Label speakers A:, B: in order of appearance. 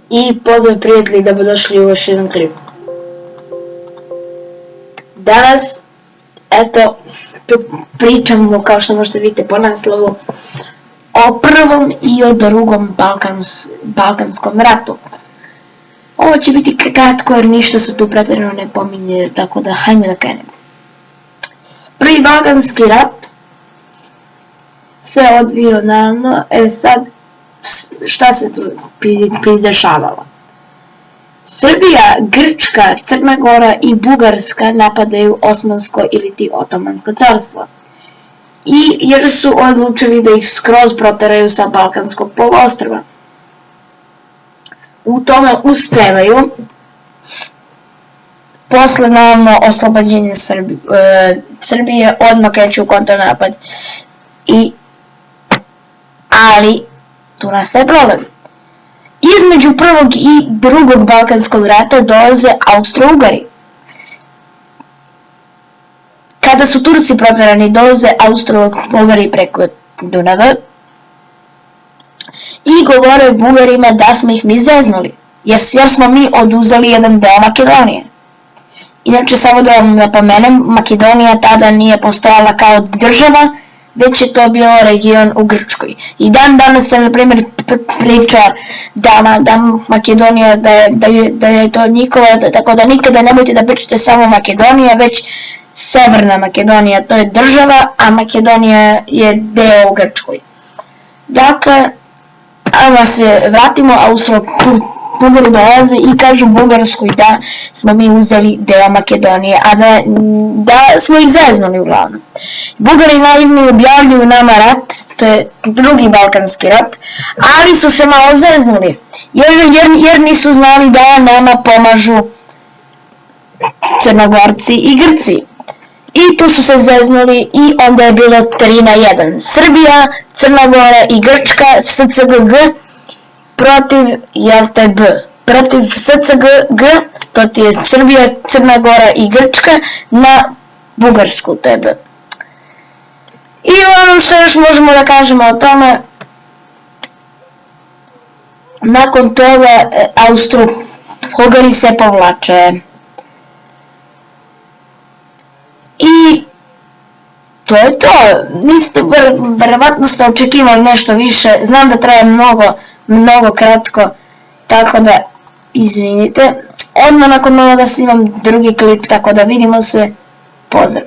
A: I pozdrav prijatelji, da bi došli u još jedan klip. Danas, eto, pričamo, kao što možete vidjeti po naslovu, o prvom i o drugom Balkanskom ratu. Ovo će biti kratko jer ništa se tu pretjerano ne pominje, tako da hajmo da krenemo. Prvi Balkanski rat se odvio naravno, sad šta se tu izdešavalo? Srbija, Grčka, Crna Gora i Bugarska napadaju Osmansko ili ti Otomansko carstvo. Jer su odlučili da ih skroz proteraju sa Balkanskog poluostrva. U tome uspevaju. Posle naravno oslobađenja Srbije odmah kreću u kontranapad. Ali tu nastaje problem. Između prvog i drugog Balkanskog rata dolaze Austro-Ugari. Kada su Turci proterani, dolaze Austro-Ugari preko Dunava i govore Bugarima da smo ih mi zeznuli, jer smo mi oduzeli jedan deo Makedonije. Inače, samo da vam napomenem, Makedonija tada nije postojala kao država, već je to bio region u Grčkoj. I dan danas se, na primjer, priča da Makedonija, da je to njihova, tako da nikada nemojte da pričate samo Makedonija, već Severna Makedonija, to je država, a Makedonija je deo u Grčkoj. Dakle, ajmo se vratimo, Austro-Ugari dolaze i kažu Bugarskoj da smo mi uzeli deo Makedonije, a da smo ih zeznuli uglavnom. Bugari naivni objavljuju nama rat, to je drugi Balkanski rat, ali su se malo zeznuli, jer nisu znali da nama pomažu Crnogorci i Grci. I tu su se zeznuli i onda je bilo 3-1. Srbija, Crna Gora i Grčka, SCGG, protiv JLTB. Protiv SCGG, to ti je Srbija, Crna Gora i Grčka, na Bugarsku TB. I ono što još možemo da kažemo o tome, nakon toga Austro-Ugari se povlače. I to je to. Verovatno ste očekivali nešto više. Znam da traje mnogo kratko, tako da izvinite. Odmah nakon ovoga snimam drugi klip, tako da vidimo se. Pozdrav!